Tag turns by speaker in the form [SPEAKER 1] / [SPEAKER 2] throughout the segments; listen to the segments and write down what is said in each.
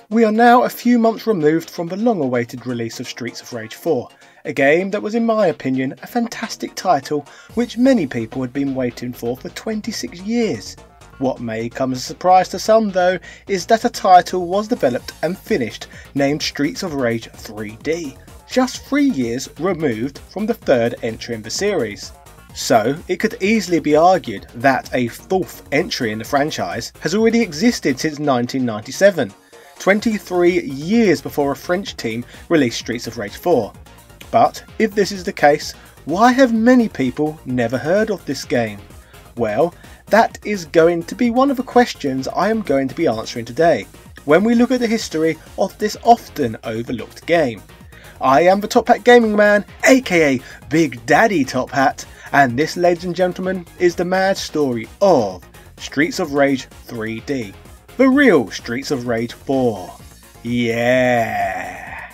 [SPEAKER 1] We are now a few months removed from the long-awaited release of Streets of Rage 4, a game that was in my opinion a fantastic title which many people had been waiting for 26 years. What may come as a surprise to some though is that a title was developed and finished named Streets of Rage 3D, just 3 years removed from the third entry in the series. So it could easily be argued that a fourth entry in the franchise has already existed since 1997. 23 years before a French team released Streets of Rage 4. But if this is the case, why have many people never heard of this game? Well, that is going to be one of the questions I am going to be answering today, when we look at the history of this often overlooked game. I am the Top Hat Gaming Man, aka Big Daddy Top Hat, and this, ladies and gentlemen, is the mad story of Streets of Rage 3D. The real Streets of Rage 4. Yeah!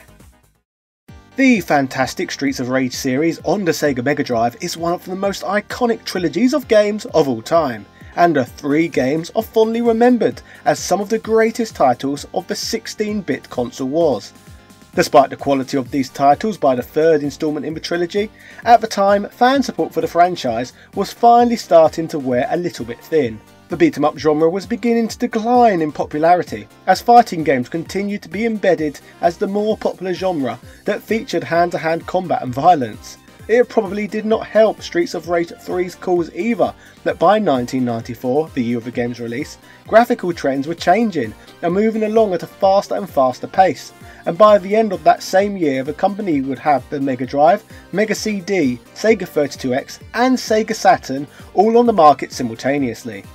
[SPEAKER 1] The fantastic Streets of Rage series on the Sega Mega Drive is one of the most iconic trilogies of games of all time, and the 3 games are fondly remembered as some of the greatest titles of the 16-bit console wars. Despite the quality of these titles by the third installment in the trilogy, at the time fan support for the franchise was finally starting to wear a little bit thin. The beat-em-up genre was beginning to decline in popularity, as fighting games continued to be embedded as the more popular genre that featured hand-to-hand combat and violence. It probably did not help Streets of Rage 3's cause either that by 1994, the year of the game's release, graphical trends were changing and moving along at a faster and faster pace, and by the end of that same year the company would have the Mega Drive, Mega CD, Sega 32X and Sega Saturn all on the market simultaneously.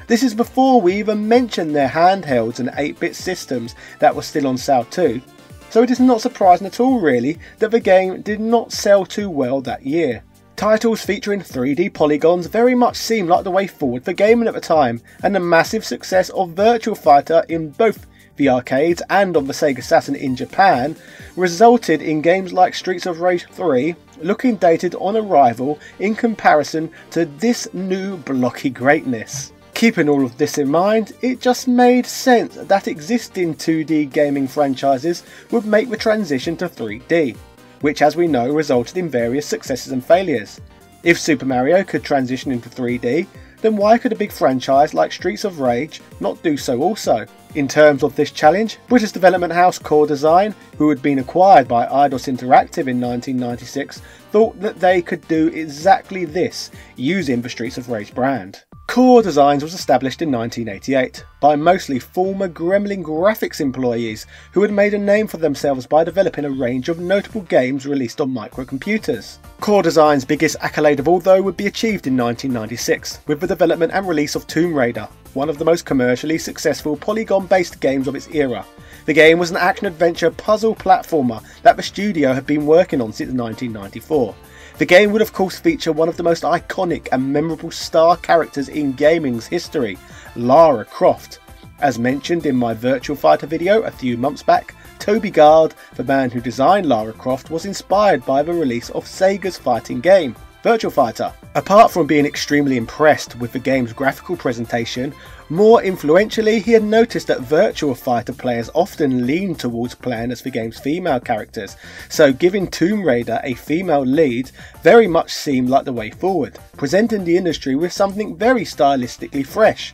[SPEAKER 1] This is before we even mention their handhelds and 8-bit systems that were still on sale too, so it is not surprising at all really that the game did not sell too well that year. Titles featuring 3D polygons very much seemed like the way forward for gaming at the time, and the massive success of Virtua Fighter in both the arcades and on the Sega Saturn in Japan resulted in games like Streets of Rage 3 looking dated on arrival in comparison to this new blocky greatness. Keeping all of this in mind, it just made sense that existing 2D gaming franchises would make the transition to 3D, which as we know resulted in various successes and failures. If Super Mario could transition into 3D, then why could a big franchise like Streets of Rage not do so also? In terms of this challenge, British development house Core Design, who had been acquired by Eidos Interactive in 1996, thought that they could do exactly this using the Streets of Rage brand. Core Designs was established in 1988 by mostly former Gremlin Graphics employees who had made a name for themselves by developing a range of notable games released on microcomputers. Core Designs' biggest accolade of all though would be achieved in 1996 with the development and release of Tomb Raider, one of the most commercially successful polygon-based games of its era. The game was an action-adventure puzzle platformer that the studio had been working on since 1994. The game would of course feature one of the most iconic and memorable star characters in gaming's history, Lara Croft. As mentioned in my Virtua Fighter video a few months back, Toby Gard, the man who designed Lara Croft, was inspired by the release of Sega's fighting game, Virtua Fighter. Apart from being extremely impressed with the game's graphical presentation, more influentially he had noticed that Virtua Fighter players often lean towards playing as the game's female characters, so giving Tomb Raider a female lead very much seemed like the way forward, presenting the industry with something very stylistically fresh.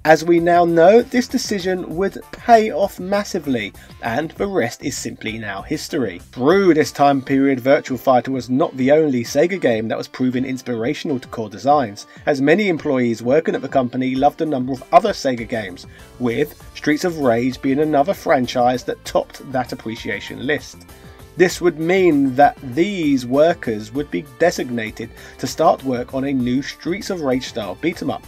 [SPEAKER 1] As we now know, this decision would pay off massively, and the rest is simply now history. Through this time period, Virtua Fighter was not the only Sega game that was proving inspirational to Core Designs, as many employees working at the company loved a number of other Sega games, with Streets of Rage being another franchise that topped that appreciation list. This would mean that these workers would be designated to start work on a new Streets of Rage style beat-em-up,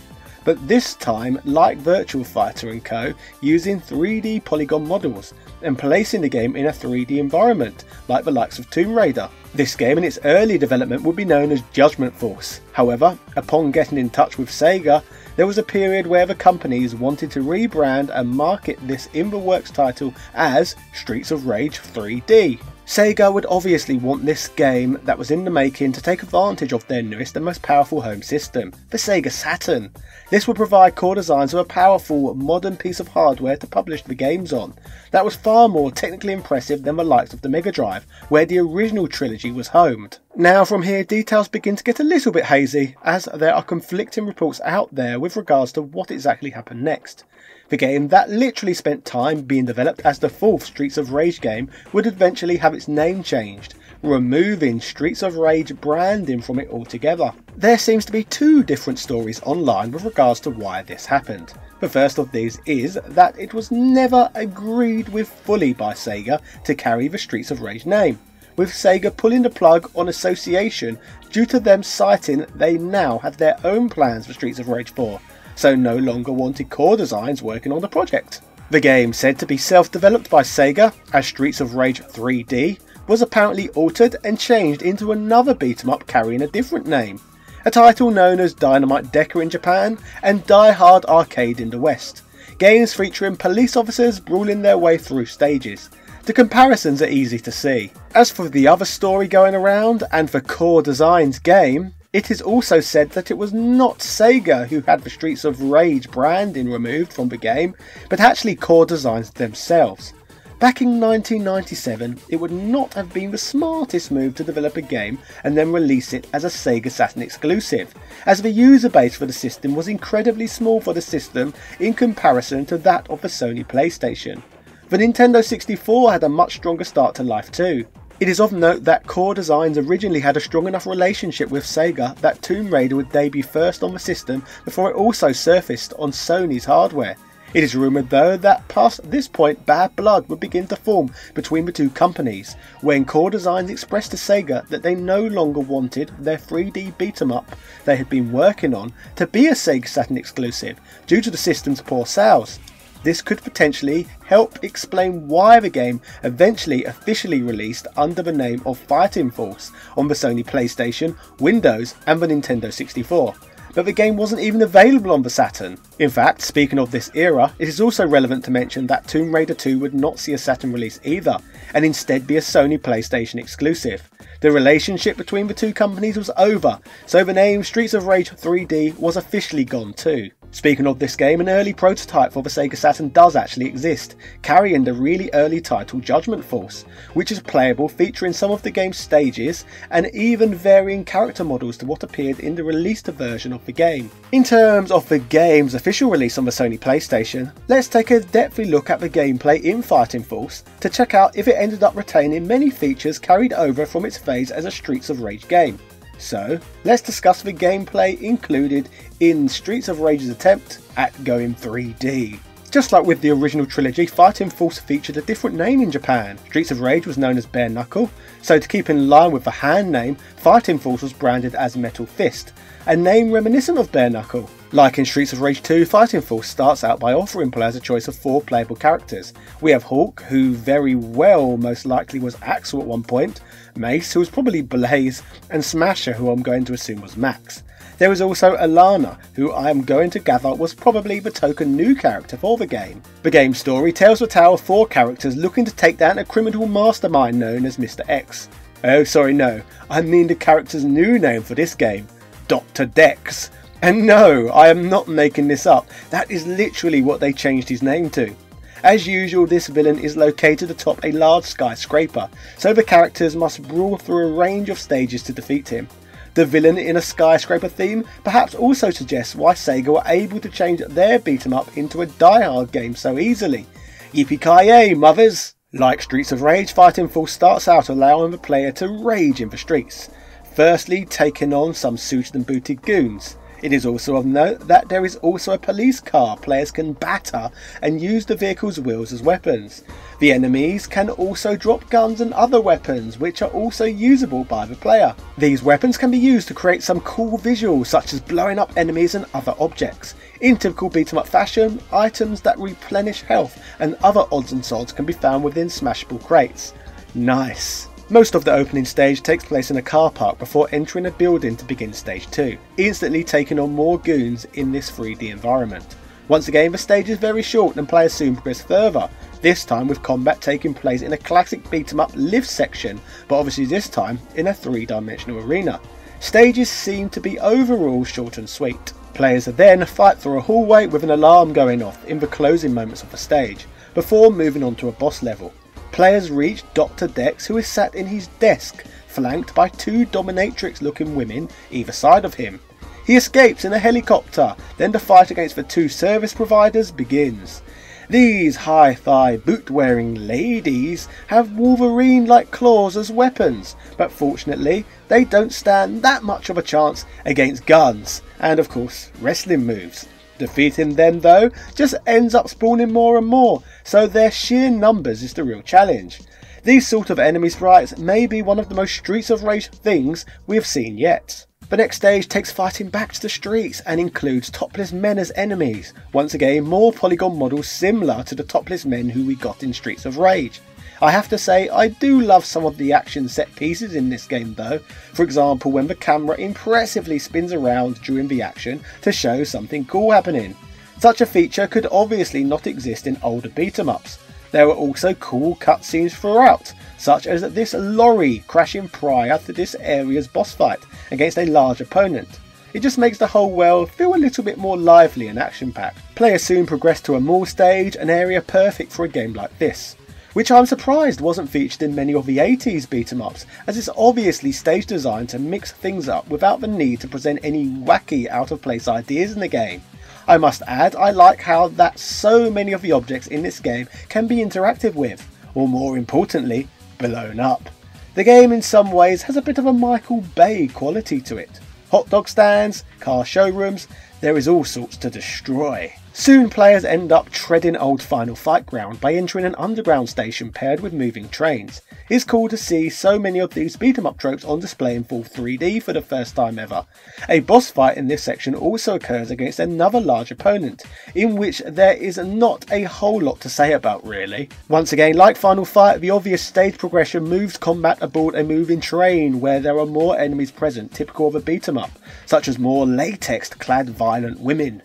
[SPEAKER 1] but this time like Virtua Fighter & Co, using 3D polygon models and placing the game in a 3D environment like the likes of Tomb Raider. This game in its early development would be known as Judgment Force. However, upon getting in touch with Sega, there was a period where the companies wanted to rebrand and market this in the works title as Streets of Rage 3D. Sega would obviously want this game that was in the making to take advantage of their newest and most powerful home system, the Sega Saturn. This would provide core designs of a powerful, modern piece of hardware to publish the games on, that was far more technically impressive than the likes of the Mega Drive, where the original trilogy was homed. Now from here, details begin to get a little bit hazy, as there are conflicting reports out there with regards to what exactly happened next. The game that literally spent time being developed as the fourth Streets of Rage game would eventually have its name changed, removing Streets of Rage branding from it altogether. There seems to be two different stories online with regards to why this happened. The first of these is that it was never agreed with fully by Sega to carry the Streets of Rage name, with Sega pulling the plug on association due to them citing they now had their own plans for Streets of Rage 4. So no longer wanted core designs working on the project. The game, said to be self-developed by Sega as Streets of Rage 3D, was apparently altered and changed into another beat-em-up carrying a different name, a title known as Dynamite Decker in Japan and Die Hard Arcade in the West, games featuring police officers brawling their way through stages. The comparisons are easy to see. As for the other story going around and for Core Design's game, it is also said that it was not Sega who had the Streets of Rage branding removed from the game, but actually Core Designs themselves. Back in 1997, it would not have been the smartest move to develop a game and then release it as a Sega Saturn exclusive, as the user base for the system was incredibly small for the system in comparison to that of the Sony PlayStation. The Nintendo 64 had a much stronger start to life too. It is of note that Core Designs originally had a strong enough relationship with Sega that Tomb Raider would debut first on the system before it also surfaced on Sony's hardware. It is rumoured though that past this point bad blood would begin to form between the two companies, when Core Designs expressed to Sega that they no longer wanted their 3D beat-em-up they had been working on to be a Sega Saturn exclusive due to the system's poor sales. This could potentially help explain why the game eventually officially released under the name of Fighting Force on the Sony PlayStation, Windows and the Nintendo 64. But the game wasn't even available on the Saturn. In fact, speaking of this era, it is also relevant to mention that Tomb Raider 2 would not see a Saturn release either, and instead be a Sony PlayStation exclusive. The relationship between the two companies was over, so the name Streets of Rage 3D was officially gone too. Speaking of this game, an early prototype for the Sega Saturn does actually exist, carrying the really early title Judgment Force, which is playable featuring some of the game's stages and even varying character models to what appeared in the released version of the game. In terms of the game's official release on the Sony PlayStation, let's take a depthy look at the gameplay in Fighting Force to check out if it ended up retaining many features carried over from its phase as a Streets of Rage game. So, let's discuss the gameplay included in Streets of Rage's attempt at going 3D. Just like with the original trilogy, Fighting Force featured a different name in Japan. Streets of Rage was known as Bare Knuckle, so to keep in line with the hand name, Fighting Force was branded as Metal Fist, a name reminiscent of Bare Knuckle. Like in Streets of Rage 2, Fighting Force starts out by offering players a choice of 4 playable characters. We have Hawk, who very well most likely was Axel at one point, Mace, who was probably Blaze, and Smasher, who I'm going to assume was Max. There is also Alana, who I am going to gather was probably the token new character for the game. The game's story tells the tale of 4 characters looking to take down a criminal mastermind known as Mr. X. Oh sorry, no, I mean the character's new name for this game, Dr. Dex. And no, I am not making this up, that is literally what they changed his name to. As usual, this villain is located atop a large skyscraper, so the characters must brawl through a range of stages to defeat him. The villain in a skyscraper theme perhaps also suggests why Sega were able to change their beat-em-up into a Die Hard game so easily. Yippee-ki-yay, mothers! Like Streets of Rage, Fighting Force starts out allowing the player to rage in the streets, firstly taking on some suited and booted goons. It is also of note that there is also a police car players can batter and use the vehicle's wheels as weapons. The enemies can also drop guns and other weapons which are also usable by the player. These weapons can be used to create some cool visuals such as blowing up enemies and other objects. In typical beat 'em up fashion, items that replenish health and other odds and sods can be found within smashable crates. Nice! Most of the opening stage takes place in a car park before entering a building to begin stage 2, instantly taking on more goons in this 3D environment. Once again, the stage is very short and players soon progress further. this time with combat taking place in a classic beat 'em up lift section, but obviously this time in a 3-dimensional arena. Stages seem to be overall short and sweet. Players then fight through a hallway with an alarm going off in the closing moments of the stage, before moving on to a boss level. Players reach Dr. Dex, who is sat in his desk, flanked by 2 dominatrix looking women either side of him. He escapes in a helicopter, then the fight against the 2 service providers begins. These high-thigh boot-wearing ladies have Wolverine-like claws as weapons, but fortunately they don't stand that much of a chance against guns and of course wrestling moves. Defeating them though just ends up spawning more and more, so their sheer numbers is the real challenge. These sort of enemy sprites may be one of the most Streets of Rage things we have seen yet. The next stage takes fighting back to the streets and includes topless men as enemies. Once again, more polygon models similar to the topless men who we got in Streets of Rage. I have to say, I do love some of the action set pieces in this game though. For example, when the camera impressively spins around during the action to show something cool happening. Such a feature could obviously not exist in older beat 'em ups. There were also cool cutscenes throughout, such as this lorry crashing prior to this area's boss fight against a large opponent. It just makes the whole world feel a little bit more lively and action-packed. Players soon progress to a mall stage, an area perfect for a game like this, which I'm surprised wasn't featured in many of the 80s beat 'em ups, as it's obviously stage designed to mix things up without the need to present any wacky out of place ideas in the game. I must add, I like how that so many of the objects in this game can be interactive with, or more importantly, blown up. The game in some ways has a bit of a Michael Bay quality to it. Hot dog stands, car showrooms, there is all sorts to destroy. Soon players end up treading old Final Fight ground by entering an underground station paired with moving trains. It's cool to see so many of these beat 'em up tropes on display in full 3D for the first time ever. A boss fight in this section also occurs against another large opponent, in which there is not a whole lot to say about really. Once again, like Final Fight, the obvious stage progression moves combat aboard a moving train where there are more enemies present typical of a beat 'em up, such as more latex clad violent women.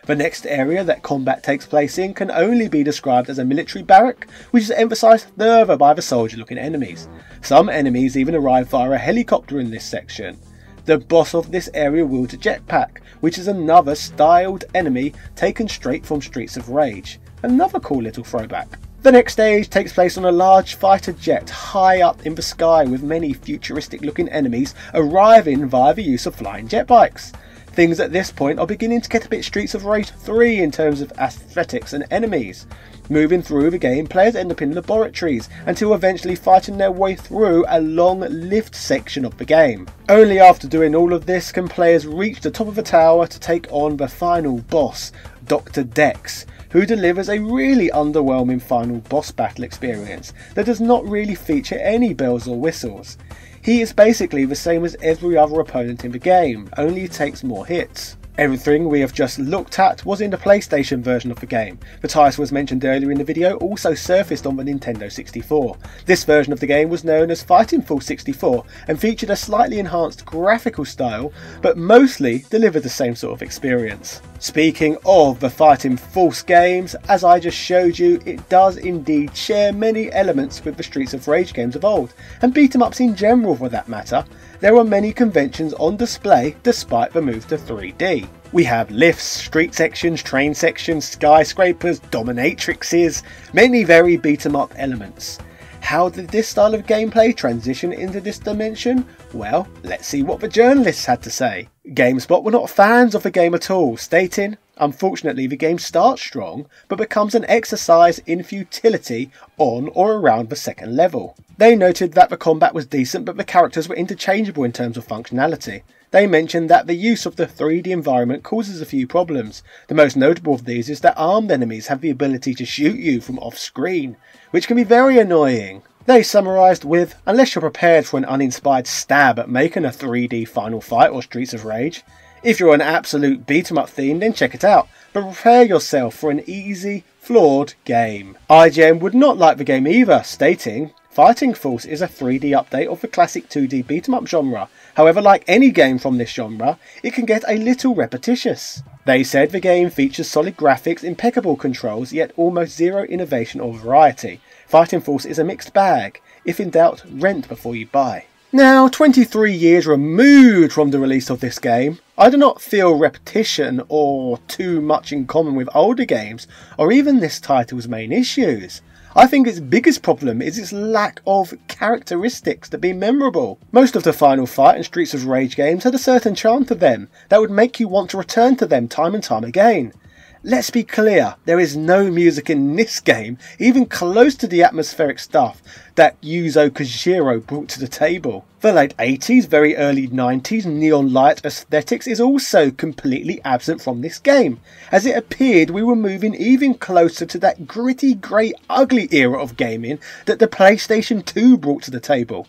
[SPEAKER 1] The next area that combat takes place in can only be described as a military barrack, which is emphasised further by the soldier looking enemies. Some enemies even arrive via a helicopter in this section. The boss of this area wields a jetpack, which is another styled enemy taken straight from Streets of Rage. Another cool little throwback. The next stage takes place on a large fighter jet high up in the sky with many futuristic looking enemies arriving via the use of flying jet bikes. Things at this point are beginning to get a bit Streets of Rage 3 in terms of aesthetics and enemies. Moving through the game, players end up in laboratories until eventually fighting their way through a long lift section of the game. Only after doing all of this can players reach the top of the tower to take on the final boss, Dr. Dex, who delivers a really underwhelming final boss battle experience that does not really feature any bells or whistles. He is basically the same as every other opponent in the game, only he takes more hits. Everything we have just looked at was in the PlayStation version of the game. The title was mentioned earlier in the video also surfaced on the Nintendo 64. This version of the game was known as Fighting Force 64 and featured a slightly enhanced graphical style, but mostly delivered the same sort of experience. Speaking of the Fighting Force games, as I just showed you, it does indeed share many elements with the Streets of Rage games of old, and beat 'em ups in general for that matter. There are many conventions on display despite the move to 3D. We have lifts, street sections, train sections, skyscrapers, dominatrixes, many very beat 'em up elements. How did this style of gameplay transition into this dimension? Well, let's see what the journalists had to say. GameSpot were not fans of the game at all, stating, "Unfortunately, the game starts strong, but becomes an exercise in futility on or around the second level." They noted that the combat was decent, but the characters were interchangeable in terms of functionality. They mentioned that the use of the 3D environment causes a few problems. The most notable of these is that armed enemies have the ability to shoot you from off screen, which can be very annoying. They summarised with, "Unless you're prepared for an uninspired stab at making a 3D Final Fight or Streets of Rage, if you're an absolute beat 'em up theme, then check it out, but prepare yourself for an easy, flawed game." IGN would not like the game either, stating, Fighting Force is a 3D update of the classic 2D beat-em-up genre. However, like any game from this genre, it can get a little repetitious. They said the game features solid graphics, impeccable controls, yet almost zero innovation or variety. Fighting Force is a mixed bag. If in doubt, rent before you buy. Now, 23 years removed from the release of this game, I do not feel repetition or too much in common with older games, or even this title's main issues. I think its biggest problem is its lack of characteristics to be memorable. Most of the Final Fight and Streets of Rage games had a certain charm to them that would make you want to return to them time and time again. Let's be clear, there is no music in this game even close to the atmospheric stuff that Yuzo Koshiro brought to the table. The late 80s, very early 90s neon light aesthetics is also completely absent from this game, as it appeared we were moving even closer to that gritty, grey, ugly era of gaming that the PlayStation 2 brought to the table.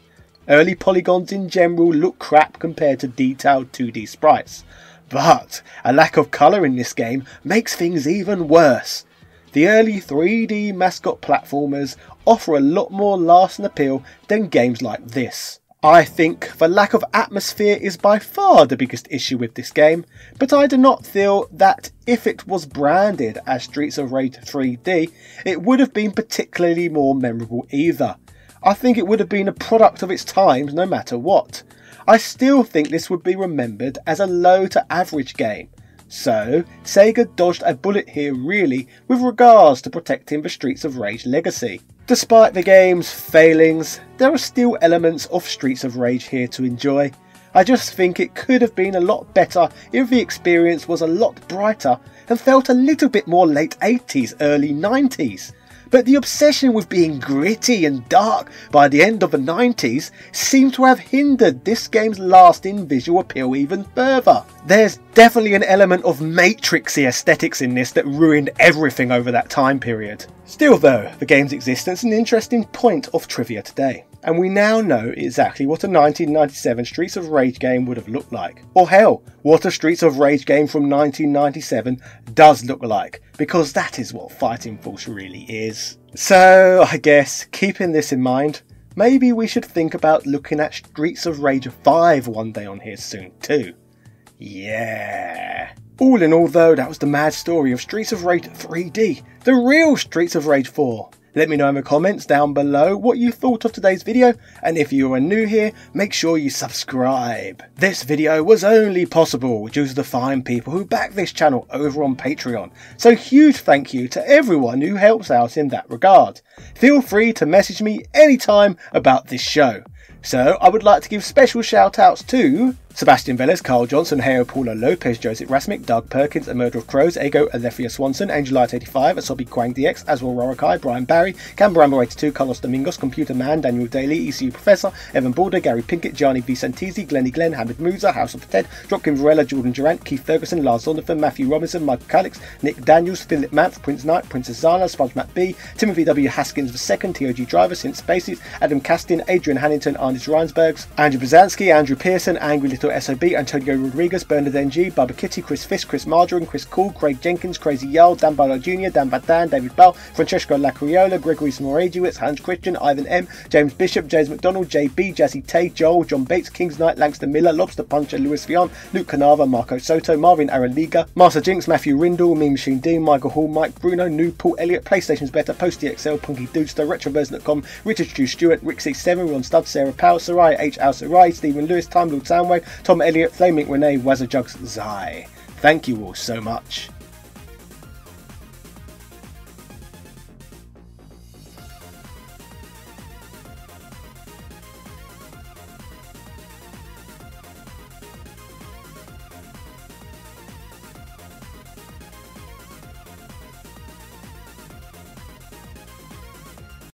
[SPEAKER 1] Early polygons in general look crap compared to detailed 2D sprites. But a lack of colour in this game makes things even worse. The early 3D mascot platformers offer a lot more lasting appeal than games like this. I think the lack of atmosphere is by far the biggest issue with this game, but I do not feel that if it was branded as Streets of Rage 3D, it would have been particularly more memorable either. I think it would have been a product of its times no matter what. I still think this would be remembered as a low to average game. So, Sega dodged a bullet here really with regards to protecting the Streets of Rage legacy. Despite the game's failings, there are still elements of Streets of Rage here to enjoy. I just think it could have been a lot better if the experience was a lot brighter and felt a little bit more late 80s, early 90s. But the obsession with being gritty and dark by the end of the 90s seemed to have hindered this game's lasting visual appeal even further. There's definitely an element of matrixy aesthetics in this that ruined everything over that time period. Still though, the game's existence is an interesting point of trivia today, and we now know exactly what a 1997 Streets of Rage game would have looked like. Or hell, what a Streets of Rage game from 1997 does look like, because that is what Fighting Force really is. So I guess, keeping this in mind, maybe we should think about looking at Streets of Rage 5 one day on here soon too. Yeah. All in all though, that was the mad story of Streets of Rage 3D, the real Streets of Rage 4. Let me know in the comments down below what you thought of today's video, and if you are new here, make sure you subscribe. This video was only possible due to the fine people who back this channel over on Patreon, so huge thank you to everyone who helps out in that regard. Feel free to message me anytime about this show. So I would like to give special shout outs to Sebastian Velez, Carl Johnson, Heo Paulo Lopez, Joseph Rasmick, Doug Perkins, A Murder of Crows, Ego, Alethea Swanson, Angelite85, Asobi Quang DX, Aswell Rorikai, Brian Barry, Camberambo82, Carlos Domingos, Computer Man, Daniel Daly, ECU Professor, Evan Border, Gary Pinkett, Gianni Vicentisi, Glenny Glenn, Hamid Musa, House of Ted, Dropkin Varela, Jordan Durant, Keith Ferguson, Lars Zondervan, Matthew Robinson, Michael Calix, Nick Daniels, Philip Manth, Prince Knight, Princess Zana, Sponge Matt B, Timothy W. Haskins II, TOG Driver, Since Spaces, Adam Castin, Adrian Hannington, Arnis Reinsbergs, Andrew Brzezinski, Andrew Pearson, Angry Little SOB, Antonio Rodriguez, Bernard NG, Barbara Kitty, Chris Fisk, Chris Margarine, Chris Cool, Craig Jenkins, Crazy Yarl, Dan Barlow Jr., Dan Badan, David Bell, Francesco Lacriola, Gregory Smoragiewicz, Hans Christian, Ivan M, James Bishop, James McDonald, JB, Jazzy Tay, Joel, John Bates, Kings Knight, Langston Miller, Lobster Puncher, Louis Vion, Luke Canava, Marco Soto, Marvin Araliga, Master Jinx, Matthew Rindle, Meme Machine Dean, Michael Hall, Mike Bruno, New Paul Elliott, PlayStation's Better, Posty XL, Punky Dudester, RetroVerse.com, Richard Stu Stewart, Rick C7, Ron Studd, Sarah Powell, Sarai H. Al Sarai, Stephen Lewis, Time Lord Soundwave, Tom Elliott, Flaming Renee, Wazza Jugs, Zai. Thank you all so much.